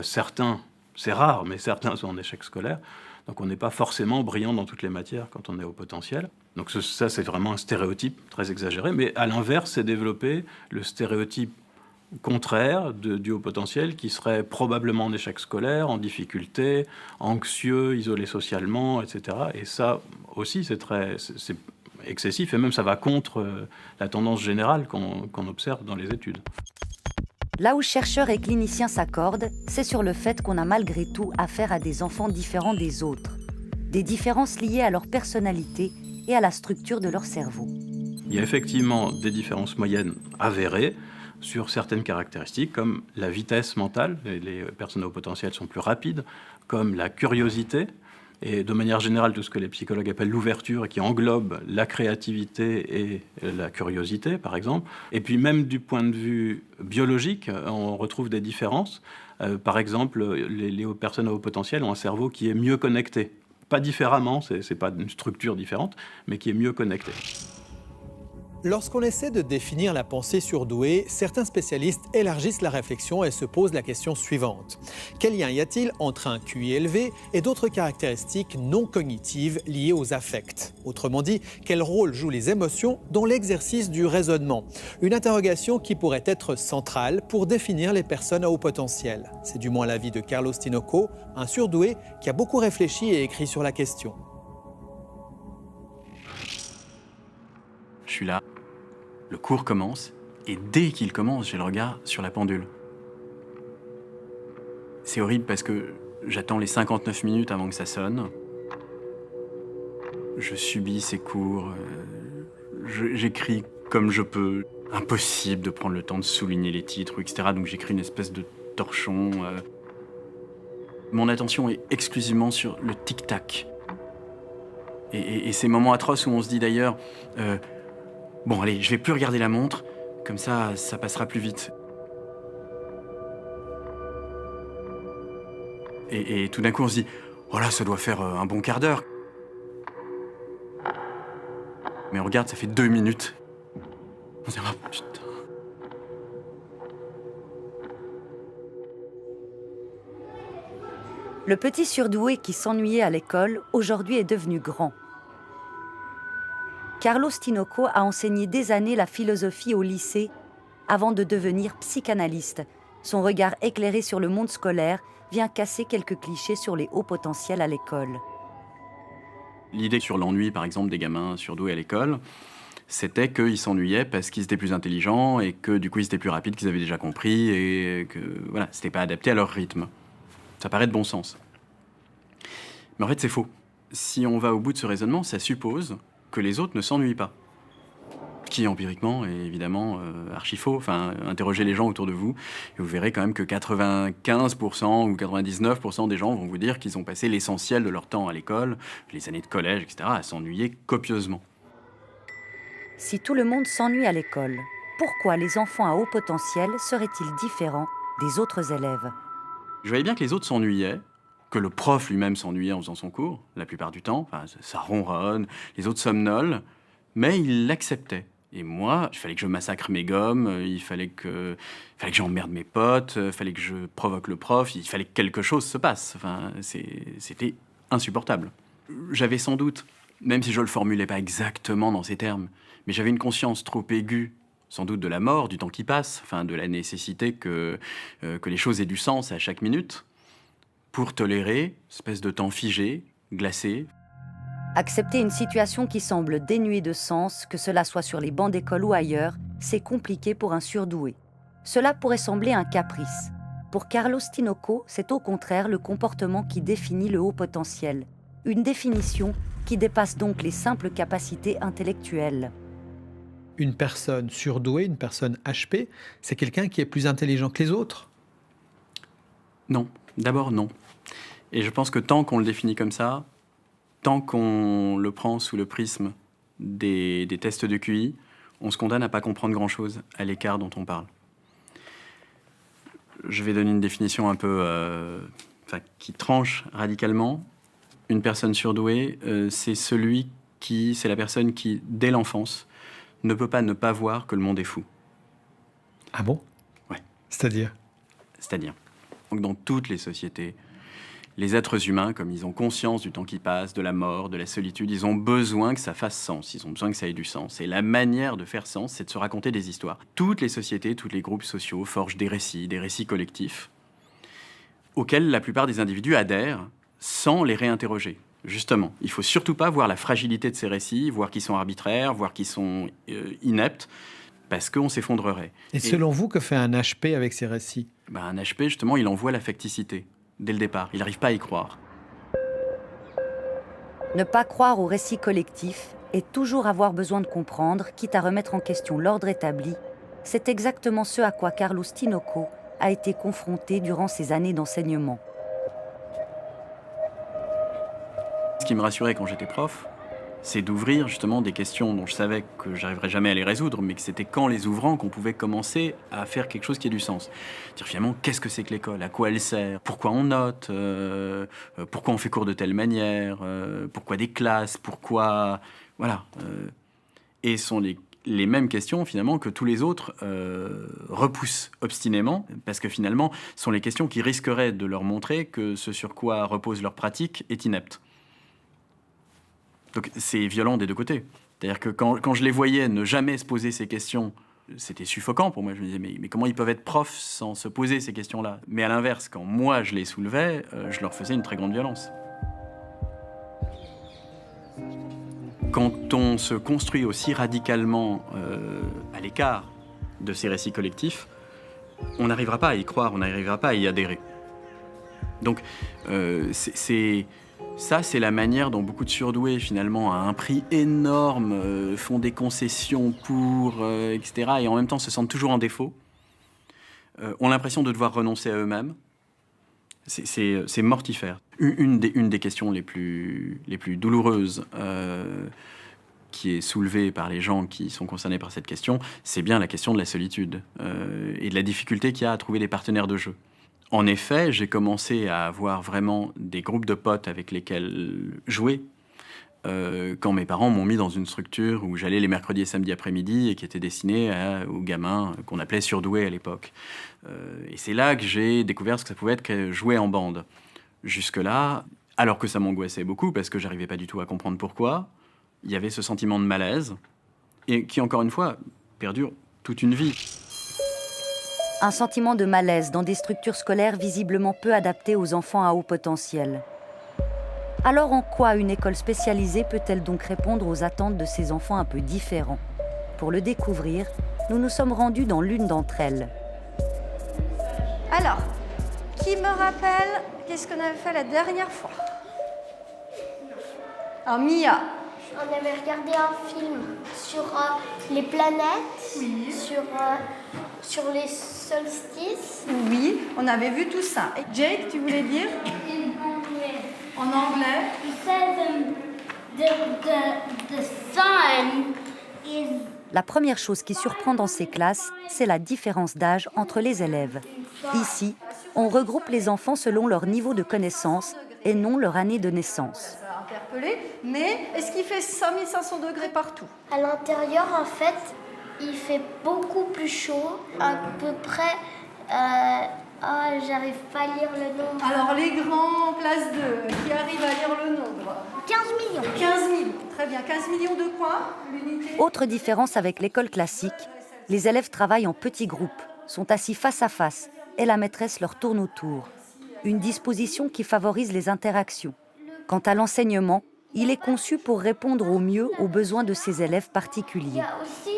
Certains, c'est rare, mais certains sont en échec scolaire. Donc on n'est pas forcément brillant dans toutes les matières quand on est au potentiel. Donc ça, c'est vraiment un stéréotype très exagéré. Mais à l'inverse, c'est développé le stéréotype contraire du haut potentiel qui serait probablement en échec scolaire, en difficulté, anxieux, isolé socialement, etc. Et ça aussi, c'est excessif et même ça va contre la tendance générale qu'on observe dans les études. Là où chercheurs et cliniciens s'accordent, c'est sur le fait qu'on a malgré tout affaire à des enfants différents des autres. Des différences liées à leur personnalité et à la structure de leur cerveau. Il y a effectivement des différences moyennes avérées sur certaines caractéristiques, comme la vitesse mentale, les personnes à haut potentiel sont plus rapides, comme la curiosité, et de manière générale tout ce que les psychologues appellent l'ouverture, et qui englobe la créativité et la curiosité, par exemple. Et puis même du point de vue biologique, on retrouve des différences. Par exemple, les personnes à haut potentiel ont un cerveau qui est mieux connecté. Pas différemment, c'est pas une structure différente, mais qui est mieux connecté. Lorsqu'on essaie de définir la pensée surdouée, certains spécialistes élargissent la réflexion et se posent la question suivante. Quel lien y a-t-il entre un QI élevé et d'autres caractéristiques non cognitives liées aux affects? Autrement dit, quel rôle jouent les émotions dans l'exercice du raisonnement? Une interrogation qui pourrait être centrale pour définir les personnes à haut potentiel. C'est du moins l'avis de Carlos Tinoco, un surdoué qui a beaucoup réfléchi et écrit sur la question. Je suis là, le cours commence, et dès qu'il commence, j'ai le regard sur la pendule. C'est horrible parce que j'attends les 59 minutes avant que ça sonne. Je subis ces cours, j'écris comme je peux. Impossible de prendre le temps de souligner les titres, etc. Donc j'écris une espèce de torchon. Mon attention est exclusivement sur le tic-tac. Et ces moments atroces où on se dit d'ailleurs... bon, allez, je vais plus regarder la montre, comme ça passera plus vite. Et tout d'un coup, on se dit, oh là, ça doit faire un bon quart d'heure. Mais on regarde, ça fait 2 minutes. On se dit, oh putain. Le petit surdoué qui s'ennuyait à l'école, aujourd'hui est devenu grand. Carlos Tinoco a enseigné des années la philosophie au lycée avant de devenir psychanalyste. Son regard éclairé sur le monde scolaire vient casser quelques clichés sur les hauts potentiels à l'école. L'idée sur l'ennui, par exemple, des gamins surdoués à l'école, c'était qu'ils s'ennuyaient parce qu'ils étaient plus intelligents et que du coup ils étaient plus rapides, qu'ils avaient déjà compris et que voilà, c'était pas adapté à leur rythme. Ça paraît de bon sens. Mais en fait, c'est faux. Si on va au bout de ce raisonnement, ça suppose que les autres ne s'ennuient pas. Ce qui, empiriquement, est évidemment archi faux. Enfin, interrogez les gens autour de vous et vous verrez quand même que 95% ou 99% des gens vont vous dire qu'ils ont passé l'essentiel de leur temps à l'école, les années de collège, etc., à s'ennuyer copieusement. Si tout le monde s'ennuie à l'école, pourquoi les enfants à haut potentiel seraient-ils différents des autres élèves? Je voyais bien que les autres s'ennuyaient, que le prof lui-même s'ennuyait en faisant son cours, la plupart du temps. Enfin, ça ronronne, les autres somnolent, mais il l'acceptait. Et moi, il fallait que je massacre mes gommes, il fallait que j'emmerde mes potes, il fallait que je provoque le prof, il fallait que quelque chose se passe. Enfin, c'était insupportable. J'avais sans doute, même si je le formulais pas exactement dans ces termes, mais j'avais une conscience trop aiguë, sans doute de la mort, du temps qui passe, enfin de la nécessité que les choses aient du sens à chaque minute, pour tolérer une espèce de temps figé, glacé. Accepter une situation qui semble dénuée de sens, que cela soit sur les bancs d'école ou ailleurs, c'est compliqué pour un surdoué. Cela pourrait sembler un caprice. Pour Carlos Tinoco, c'est au contraire le comportement qui définit le haut potentiel. Une définition qui dépasse donc les simples capacités intellectuelles. Une personne surdouée, une personne HP, c'est quelqu'un qui est plus intelligent que les autres? Non, d'abord non. Et je pense que tant qu'on le définit comme ça, tant qu'on le prend sous le prisme des tests de QI, on se condamne à ne pas comprendre grand-chose à l'écart dont on parle. Je vais donner une définition un peu qui tranche radicalement. Une personne surdouée, c'est la personne qui, dès l'enfance, ne peut pas ne pas voir que le monde est fou. Ah bon? Ouais. C'est-à-dire? Donc dans toutes les sociétés, les êtres humains, comme ils ont conscience du temps qui passe, de la mort, de la solitude, ils ont besoin que ça fasse sens, ils ont besoin que ça ait du sens. Et la manière de faire sens, c'est de se raconter des histoires. Toutes les sociétés, tous les groupes sociaux forgent des récits collectifs, auxquels la plupart des individus adhèrent sans les réinterroger. Justement, il ne faut surtout pas voir la fragilité de ces récits, voir qu'ils sont arbitraires, voir qu'ils sont ineptes, parce qu'on s'effondrerait. Et selon vous, que fait un HP avec ces récits? Un HP, justement, il envoie la facticité, dès le départ. Il n'arrive pas à y croire. Ne pas croire au récit collectif et toujours avoir besoin de comprendre, quitte à remettre en question l'ordre établi, c'est exactement ce à quoi Carlos Tinoco a été confronté durant ses années d'enseignement. Ce qui me rassurait quand j'étais prof, c'est d'ouvrir justement des questions dont je savais que j'arriverais jamais à les résoudre, mais que c'était qu'en les ouvrant qu'on pouvait commencer à faire quelque chose qui ait du sens. Dire finalement, qu'est-ce que c'est que l'école? À quoi elle sert? Pourquoi on note? Pourquoi on fait cours de telle manière? Pourquoi des classes? Pourquoi... Voilà. Et sont les les mêmes questions finalement que tous les autres repoussent obstinément, parce que finalement, ce sont les questions qui risqueraient de leur montrer que ce sur quoi repose leur pratique est inepte. Donc c'est violent des deux côtés. C'est-à-dire que quand je les voyais ne jamais se poser ces questions, c'était suffocant pour moi. Je me disais, mais comment ils peuvent être profs sans se poser ces questions-là? Mais à l'inverse, quand moi je les soulevais, je leur faisais une très grande violence. Quand on se construit aussi radicalement à l'écart de ces récits collectifs, on n'arrivera pas à y croire, on n'arrivera pas à y adhérer. Donc ça, c'est la manière dont beaucoup de surdoués, finalement, à un prix énorme, font des concessions pour, etc., et en même temps se sentent toujours en défaut, ont l'impression de devoir renoncer à eux-mêmes. C'est mortifère. Une des questions les plus douloureuses qui est soulevée par les gens qui sont concernés par cette question, c'est bien la question de la solitude et de la difficulté qu'il y a à trouver des partenaires de jeu. En effet, j'ai commencé à avoir vraiment des groupes de potes avec lesquels jouer quand mes parents m'ont mis dans une structure où j'allais les mercredis et samedis après-midi et qui était destinée aux gamins qu'on appelait surdoués à l'époque. Et c'est là que j'ai découvert ce que ça pouvait être que jouer en bande. Jusque-là, alors que ça m'angoissait beaucoup parce que j'arrivais pas du tout à comprendre pourquoi, il y avait ce sentiment de malaise et qui, encore une fois, perdure toute une vie. Un sentiment de malaise dans des structures scolaires visiblement peu adaptées aux enfants à haut potentiel. Alors en quoi une école spécialisée peut-elle donc répondre aux attentes de ces enfants un peu différents? Pour le découvrir, nous nous sommes rendus dans l'une d'entre elles. Alors, qui me rappelle qu'est-ce qu'on avait fait la dernière fois? Alors Mia. On avait regardé un film sur les planètes, oui. Sur les solstices. Oui, on avait vu tout ça. Et Jake, tu voulais dire? En anglais. La première chose qui surprend dans ces classes, c'est la différence d'âge entre les élèves. Ici, on regroupe les enfants selon leur niveau de connaissance et non leur année de naissance. Mais est-ce qu'il fait 5500 degrés partout? À l'intérieur, en fait, il fait beaucoup plus chaud, à peu près... j'arrive pas à lire le nombre. Alors, les grands en classe 2, qui arrivent à lire le nombre? 15 millions. 15 millions, très bien. 15 millions de quoi, l'unité? Autre différence avec l'école classique, les élèves travaillent en petits groupes, sont assis face à face et la maîtresse leur tourne autour. Une disposition qui favorise les interactions. Quant à l'enseignement, il est conçu pour répondre au mieux aux besoins de ces élèves particuliers. Il y a aussi,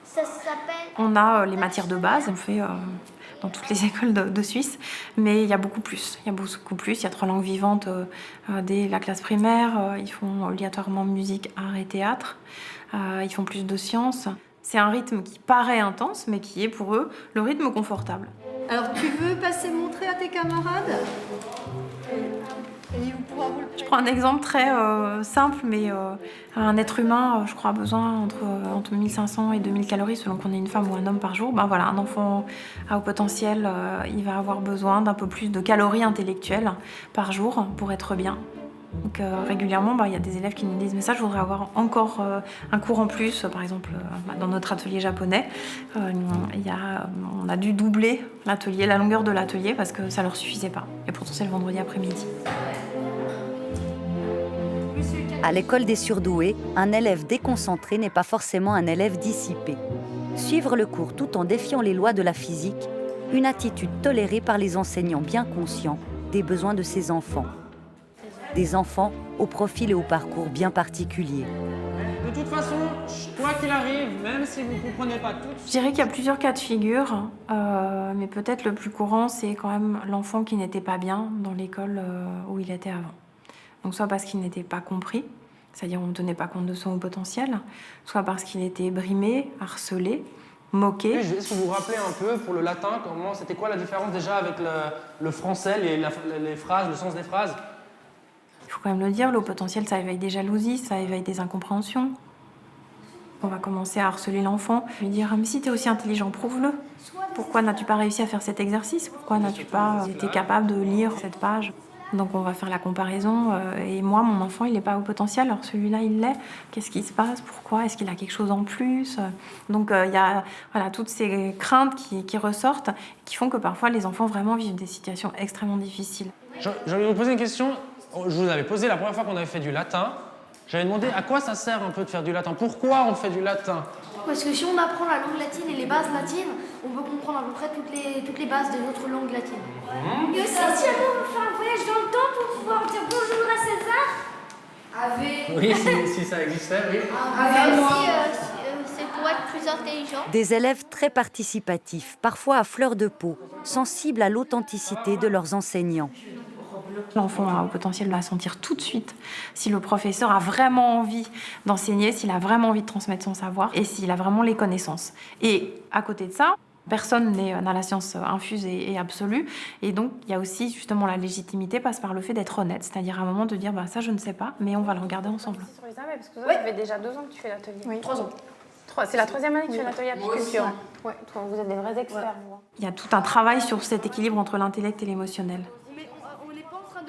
ça s'appelle... On a les matières de base, on fait dans toutes les écoles de Suisse, mais il y a beaucoup plus. Il y a 3 langues vivantes dès la classe primaire. Ils font obligatoirement musique, art et théâtre. Ils font plus de sciences. C'est un rythme qui paraît intense, mais qui est pour eux le rythme confortable. Alors, tu veux passer montrer à tes camarades? Je prends un exemple très simple, mais un être humain, je crois, a besoin entre 1500 et 2000 calories selon qu'on est une femme ou un homme par jour. Ben voilà, un enfant à haut potentiel, il va avoir besoin d'un peu plus de calories intellectuelles par jour pour être bien. Donc régulièrement, il y a des élèves qui nous disent « mais ça, je voudrais avoir encore un cours en plus ». Par exemple, dans notre atelier japonais, on a dû doubler la longueur de l'atelier parce que ça ne leur suffisait pas. Et pourtant, c'est le vendredi après-midi. À l'école des surdoués, un élève déconcentré n'est pas forcément un élève dissipé. Suivre le cours tout en défiant les lois de la physique, une attitude tolérée par les enseignants bien conscients des besoins de ces enfants. Des enfants au profil et au parcours bien particuliers. De toute façon, quoi qu'il arrive, même si vous ne comprenez pas tout... Je dirais qu'il y a plusieurs cas de figure, mais peut-être le plus courant, c'est quand même l'enfant qui n'était pas bien dans l'école où il était avant. Donc soit parce qu'il n'était pas compris, c'est-à-dire on ne tenait pas compte de son haut potentiel, soit parce qu'il était brimé, harcelé, moqué. Oui, est-ce que vous vous rappelez un peu, pour le latin, c'était quoi la différence déjà avec le français, les phrases, le sens des phrases? Il faut quand même le dire, le haut potentiel, ça éveille des jalousies, ça éveille des incompréhensions. On va commencer à harceler l'enfant, lui dire « mais si tu es aussi intelligent, prouve-le. Pourquoi n'as-tu pas réussi à faire cet exercice? Pourquoi n'as-tu pas été capable de lire cette page ?» Donc on va faire la comparaison. Et moi, mon enfant, il n'est pas au potentiel, alors celui-là, il l'est. Qu'est-ce qui se passe? Pourquoi? Est-ce qu'il a quelque chose en plus? Donc il y a toutes ces craintes qui ressortent, qui font que parfois les enfants vraiment vivent des situations extrêmement difficiles. Je vais vous poser une question. Je vous avais posé la première fois qu'on avait fait du latin. J'avais demandé à quoi ça sert un peu de faire du latin. Pourquoi on fait du latin? Parce que si on apprend la langue latine et les bases latines, on peut comprendre à peu près toutes les bases des autres langues latines. Et aussi, si on veut faire un voyage dans le temps pour pouvoir dire bonjour à César. Ave. Oui, si ça existait, oui. C'est pour être plus intelligent. Des élèves très participatifs, parfois à fleur de peau, sensibles à l'authenticité de leurs enseignants. L'enfant a au potentiel de la sentir tout de suite si le professeur a vraiment envie d'enseigner, s'il a vraiment envie de transmettre son savoir et s'il a vraiment les connaissances. Et à côté de ça, personne n'est dans la science infuse et absolue. Et donc, il y a aussi justement la légitimité passe par le fait d'être honnête, c'est-à-dire à un moment de dire ça je ne sais pas, mais on va le regarder ensemble. Sur les abeilles, parce que ça fait déjà 2 ans que tu fais l'atelier. Oui, 3 ans. C'est la 3e année que tu fais l'atelier apiculture. Ouais, toi, vous êtes des vrais experts. Ouais. Il y a tout un travail sur cet équilibre entre l'intellect et l'émotionnel.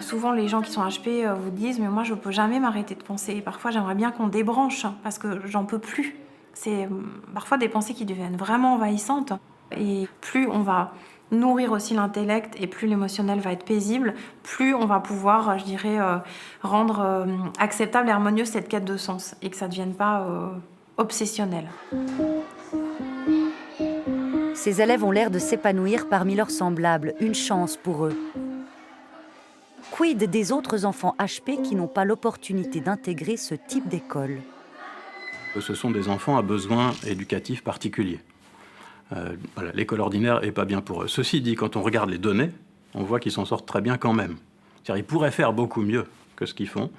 Souvent, les gens qui sont HP vous disent « mais moi, je ne peux jamais m'arrêter de penser. Et parfois, j'aimerais bien qu'on débranche parce que j'en peux plus. » C'est parfois des pensées qui deviennent vraiment envahissantes. Et plus on va nourrir aussi l'intellect et plus l'émotionnel va être paisible, plus on va pouvoir, je dirais, rendre acceptable et harmonieuse cette quête de sens et que ça ne devienne pas obsessionnel. Ces élèves ont l'air de s'épanouir parmi leurs semblables, une chance pour eux. Quid des autres enfants HP qui n'ont pas l'opportunité d'intégrer ce type d'école? Ce sont des enfants à besoins éducatifs particuliers. L'école ordinaire n'est pas bien pour eux. Ceci dit, quand on regarde les données, on voit qu'ils s'en sortent très bien quand même. C'est-à-dire, ils pourraient faire beaucoup mieux que ce qu'ils font.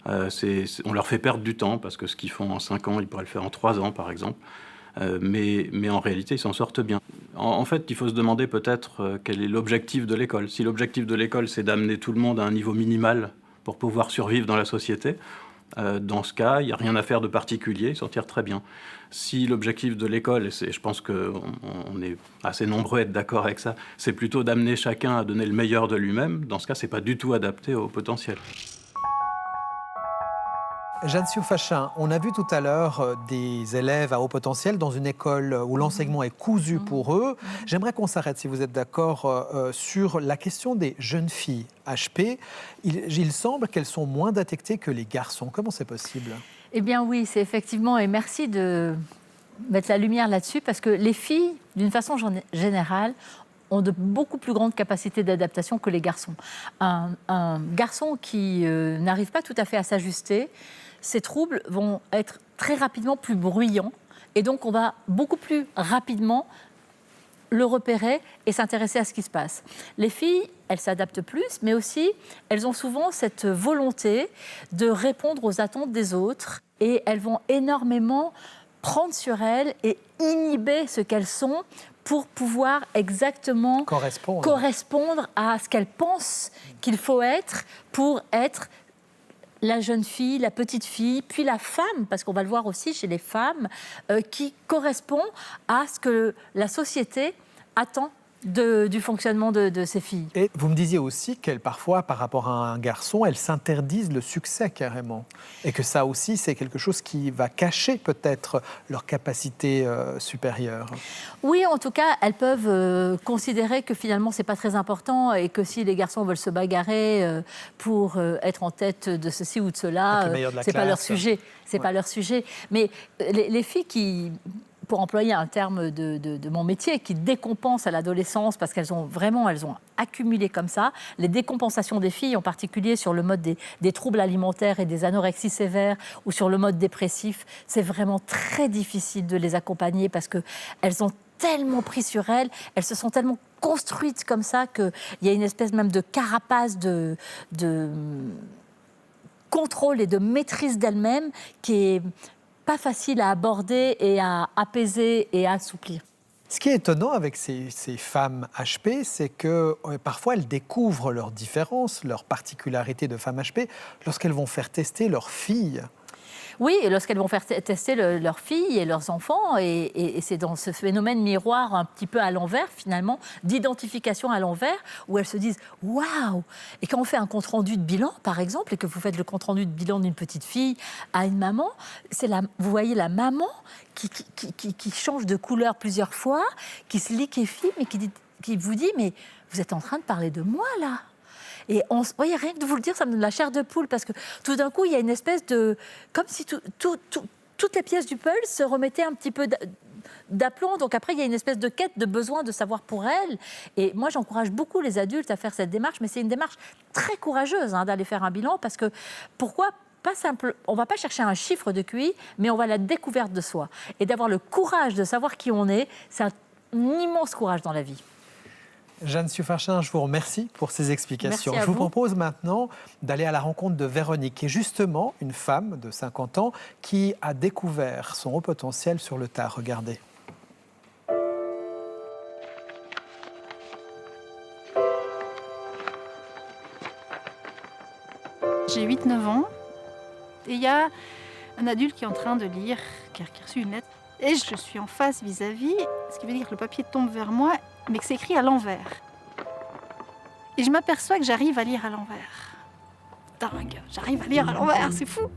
On leur fait perdre du temps, parce que ce qu'ils font en 5 ans, ils pourraient le faire en 3 ans, par exemple. Mais en réalité, ils s'en sortent bien. En fait, il faut se demander peut-être quel est l'objectif de l'école. Si l'objectif de l'école, c'est d'amener tout le monde à un niveau minimal pour pouvoir survivre dans la société, dans ce cas, il n'y a rien à faire de particulier, ils s'en tirent très bien. Si l'objectif de l'école, et je pense qu'on est assez nombreux à être d'accord avec ça, c'est plutôt d'amener chacun à donner le meilleur de lui-même, dans ce cas, ce n'est pas du tout adapté au potentiel. Jeanne Siou-Fachin, on a vu tout à l'heure des élèves à haut potentiel dans une école où l'enseignement est cousu pour eux. J'aimerais qu'on s'arrête, si vous êtes d'accord, sur la question des jeunes filles HP. Il semble qu'elles sont moins détectées que les garçons. Comment c'est possible? Eh bien oui, c'est effectivement, et merci de mettre la lumière là-dessus, parce que les filles, d'une façon générale, ont de beaucoup plus grandes capacités d'adaptation que les garçons. Un garçon qui n'arrive pas tout à fait à s'ajuster, ces troubles vont être très rapidement plus bruyants et donc on va beaucoup plus rapidement le repérer et s'intéresser à ce qui se passe. Les filles, elles s'adaptent plus, mais aussi elles ont souvent cette volonté de répondre aux attentes des autres et elles vont énormément prendre sur elles et inhiber ce qu'elles sont pour pouvoir exactement correspondre à ce qu'elles pensent qu'il faut être pour être la jeune fille, la petite fille, puis la femme, parce qu'on va le voir aussi chez les femmes, qui correspond à ce que la société attend du fonctionnement de ces filles. Et vous me disiez aussi qu'elles, parfois, par rapport à un garçon, elles s'interdisent le succès carrément. Et que ça aussi, c'est quelque chose qui va cacher peut-être leur capacité supérieure. Oui, en tout cas, elles peuvent considérer que finalement, c'est pas très important et que si les garçons veulent se bagarrer pour être en tête de ceci ou de cela, c'est pas leur sujet. C'est pas leur sujet. Mais les filles qui... pour employer un terme de mon métier, qui décompensent à l'adolescence parce qu'elles ont accumulé comme ça. Les décompensations des filles, en particulier sur le mode des troubles alimentaires et des anorexies sévères ou sur le mode dépressif, c'est vraiment très difficile de les accompagner parce qu'elles ont tellement pris sur elles, elles se sont tellement construites comme ça qu'il y a une espèce même de carapace de contrôle et de maîtrise d'elles-mêmes qui est pas facile à aborder et à apaiser et à assouplir. Ce qui est étonnant avec ces femmes HP, c'est que parfois elles découvrent leurs différences, leurs particularités de femmes HP lorsqu'elles vont faire tester leurs filles. Oui, et lorsqu'elles vont faire tester leurs filles et leurs enfants, et c'est dans ce phénomène miroir un petit peu à l'envers, finalement, d'identification à l'envers, où elles se disent « waouh !» Et quand on fait un compte-rendu de bilan, par exemple, et que vous faites le compte-rendu de bilan d'une petite fille à une maman, vous voyez la maman qui change de couleur plusieurs fois, qui se liquéfie, mais qui vous dit « mais vous êtes en train de parler de moi, là !» Et voyez, rien que de vous le dire, ça me donne la chair de poule, parce que tout d'un coup, il y a une espèce de... Comme si toutes les pièces du puzzle se remettaient un petit peu d'aplomb. Donc après, il y a une espèce de quête, de besoin de savoir pour elles. Et moi, j'encourage beaucoup les adultes à faire cette démarche, mais c'est une démarche très courageuse d'aller faire un bilan, parce que pourquoi pas simple, on ne va pas chercher un chiffre de QI, mais on va à la découverte de soi. Et d'avoir le courage de savoir qui on est, c'est un immense courage dans la vie. Jeanne Suffachin, je vous remercie pour ces explications. Merci à je vous vous. propose maintenant d'aller à la rencontre de Véronique, qui est justement une femme de 50 ans qui a découvert son haut potentiel sur le tard. Regardez. J'ai 8-9 ans et il y a un adulte qui est en train de lire, qui a reçu une lettre. Et je suis en face vis-à-vis, ce qui veut dire que le papier tombe vers moi, mais que c'est écrit à l'envers. Et je m'aperçois que j'arrive à lire à l'envers. Dingue, j'arrive à lire à l'envers, c'est fou.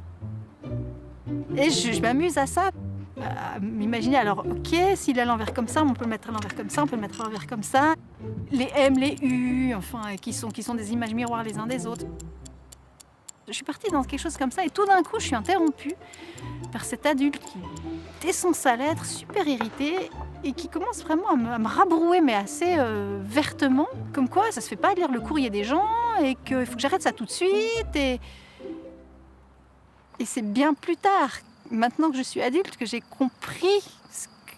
Et je m'amuse à ça, à m'imaginer, alors ok, s'il est à l'envers comme ça, on peut le mettre à l'envers comme ça, on peut le mettre à l'envers comme ça. Les M, les U, enfin, qui sont des images miroirs les uns des autres. Je suis partie dans quelque chose comme ça et tout d'un coup, je suis interrompue par cet adulte qui descend sa lettre, super irrité, et qui commence vraiment à me rabrouer, mais assez vertement, comme quoi ça se fait pas de lire le courrier des gens et qu'il faut que j'arrête ça tout de suite. Et c'est bien plus tard, maintenant que je suis adulte, que j'ai compris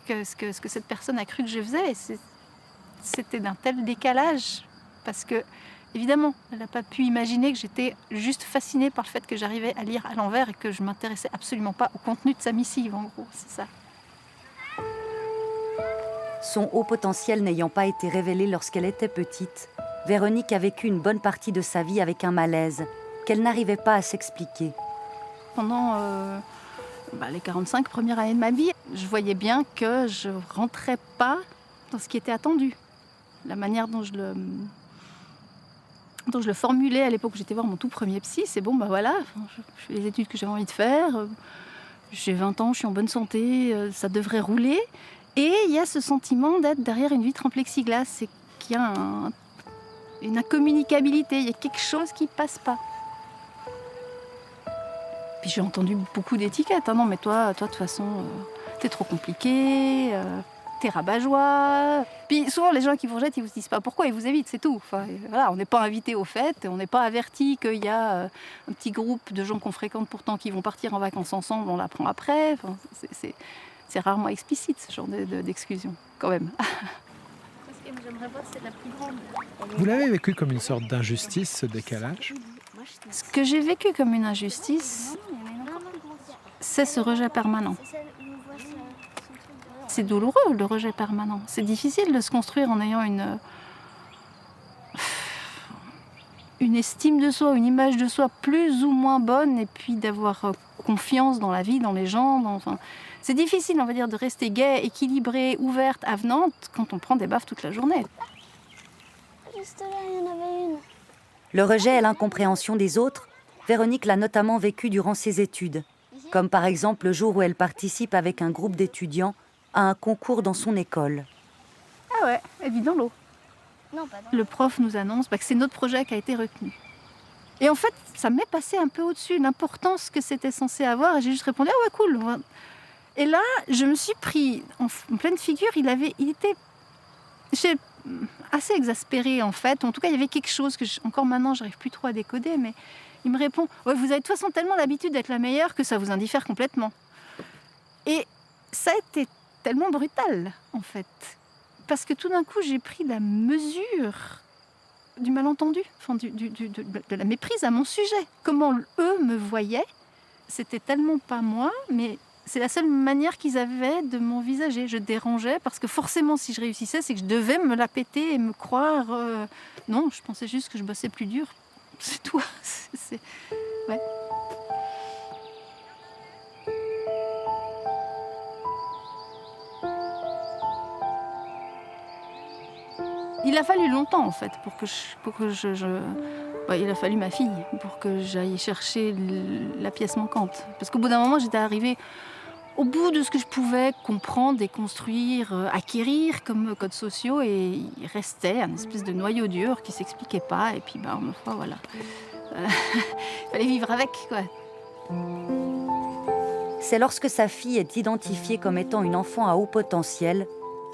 ce que cette personne a cru que je faisais. Et c'était d'un tel décalage, parce que évidemment, elle n'a pas pu imaginer que j'étais juste fascinée par le fait que j'arrivais à lire à l'envers et que je ne m'intéressais absolument pas au contenu de sa missive, en gros, c'est ça. Son haut potentiel n'ayant pas été révélé lorsqu'elle était petite, Véronique a vécu une bonne partie de sa vie avec un malaise qu'elle n'arrivait pas à s'expliquer. Pendant les 45 premières années de ma vie, je voyais bien que je ne rentrais pas dans ce qui était attendu. La manière dont je le formulais à l'époque où j'étais voir mon tout premier psy, c'est bon, voilà, je fais les études que j'avais envie de faire, j'ai 20 ans, je suis en bonne santé, ça devrait rouler. Et il y a ce sentiment d'être derrière une vitre en plexiglas, c'est qu'il y a une incommunicabilité, il y a quelque chose qui ne passe pas. Puis j'ai entendu beaucoup d'étiquettes, non mais toi de toute façon, t'es trop compliqué, t'es rabat-joie. Puis souvent les gens qui vous rejettent, ils vous disent pas pourquoi, ils vous évitent, c'est tout. Enfin, voilà, on n'est pas invité aux fêtes, on n'est pas averti qu'il y a un petit groupe de gens qu'on fréquente pourtant qui vont partir en vacances ensemble, on l'apprend après. Enfin, c'est rarement explicite ce genre d'exclusion, quand même. Vous l'avez vécu comme une sorte d'injustice, ce décalage? Ce que j'ai vécu comme une injustice, c'est ce rejet permanent. C'est douloureux, le rejet permanent. C'est difficile de se construire en ayant une estime de soi, une image de soi plus ou moins bonne, et puis d'avoir confiance dans la vie, dans les gens. C'est difficile, on va dire, de rester gaie, équilibrée, ouverte, avenante, quand on prend des baffes toute la journée. Juste là, il y en avait une. Le rejet et l'incompréhension des autres, Véronique l'a notamment vécu durant ses études, comme par exemple le jour où elle participe avec un groupe d'étudiants à un concours dans son école. Ah ouais, elle vit dans l'eau. Non, pas dans Le prof nous annonce que c'est notre projet qui a été retenu. Et en fait, ça m'est passé un peu au-dessus, l'importance que c'était censé avoir, et j'ai juste répondu « Ah ouais, cool !» Et là, je me suis pris en pleine figure, il était assez exaspéré en fait. En tout cas, il y avait quelque chose que encore maintenant, j'arrive plus trop à décoder, mais il me répond « Ouais, vous avez de toute façon tellement l'habitude d'être la meilleure que ça vous indiffère complètement. » Et ça a été tellement brutal en fait. Parce que tout d'un coup, j'ai pris la mesure du malentendu, de la méprise à mon sujet. Comment eux me voyaient, c'était tellement pas moi, mais c'est la seule manière qu'ils avaient de m'envisager. Je dérangeais parce que forcément, si je réussissais, c'est que je devais me la péter et me croire. Non, je pensais juste que je bossais plus dur. C'est tout. Ouais. Il a fallu longtemps, en fait, pour que il a fallu ma fille pour que j'aille chercher la pièce manquante. Parce qu'au bout d'un moment, j'étais arrivée au bout de ce que je pouvais comprendre, déconstruire, acquérir comme codes sociaux, et il restait un espèce de noyau dur qui s'expliquait pas. Et puis, ma foi, voilà. Il fallait vivre avec, quoi. C'est lorsque sa fille est identifiée comme étant une enfant à haut potentiel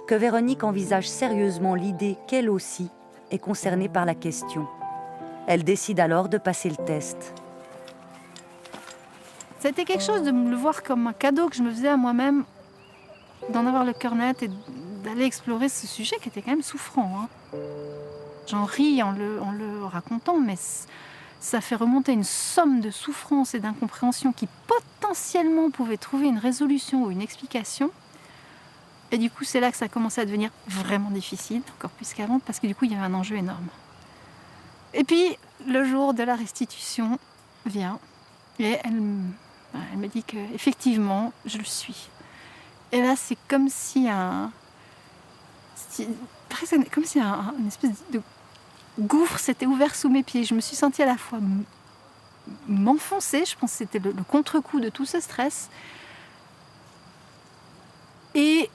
que Véronique envisage sérieusement l'idée qu'elle aussi est concernée par la question. Elle décide alors de passer le test. C'était quelque chose de me le voir comme un cadeau que je me faisais à moi-même, d'en avoir le cœur net et d'aller explorer ce sujet qui était quand même souffrant. J'en ris en le racontant, mais ça fait remonter une somme de souffrances et d'incompréhension qui potentiellement pouvaient trouver une résolution ou une explication. Et du coup, c'est là que ça a commencé à devenir vraiment difficile, encore plus qu'avant, parce que du coup, il y avait un enjeu énorme. Et puis, le jour de la restitution vient, et elle me dit qu'effectivement, je le suis. Et là, c'est comme si une espèce de gouffre s'était ouvert sous mes pieds. Je me suis sentie à la fois m'enfoncer, je pense que c'était le contre-coup de tout ce stress, et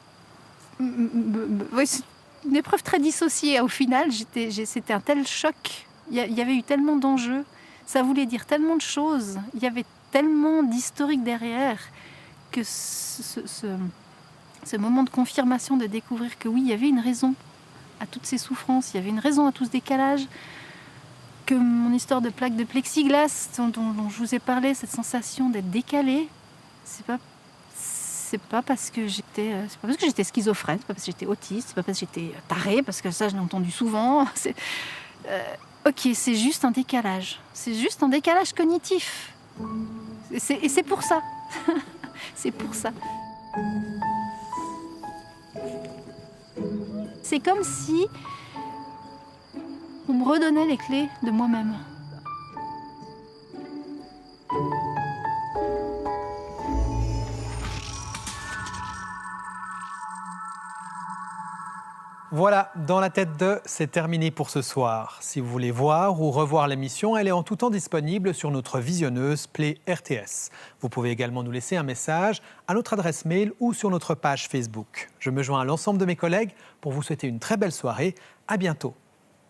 c'est une épreuve très dissociée. Au final, c'était un tel choc. Il y avait eu tellement d'enjeux. Ça voulait dire tellement de choses. Il y avait tellement d'historique derrière que ce moment de confirmation, de découvrir que oui, il y avait une raison à toutes ces souffrances, il y avait une raison à tout ce décalage, que mon histoire de plaque de plexiglas dont je vous ai parlé, cette sensation d'être décalée, c'est pas parce que j'étais schizophrène, c'est pas parce que j'étais autiste, c'est pas parce que j'étais tarée, parce que ça je l'ai entendu souvent. Ok, c'est juste un décalage. C'est juste un décalage cognitif. Et c'est pour ça. C'est pour ça. C'est comme si on me redonnait les clés de moi-même. Voilà, Dans la tête de, c'est terminé pour ce soir. Si vous voulez voir ou revoir l'émission, elle est en tout temps disponible sur notre visionneuse Play RTS. Vous pouvez également nous laisser un message à notre adresse mail ou sur notre page Facebook. Je me joins à l'ensemble de mes collègues pour vous souhaiter une très belle soirée. À bientôt.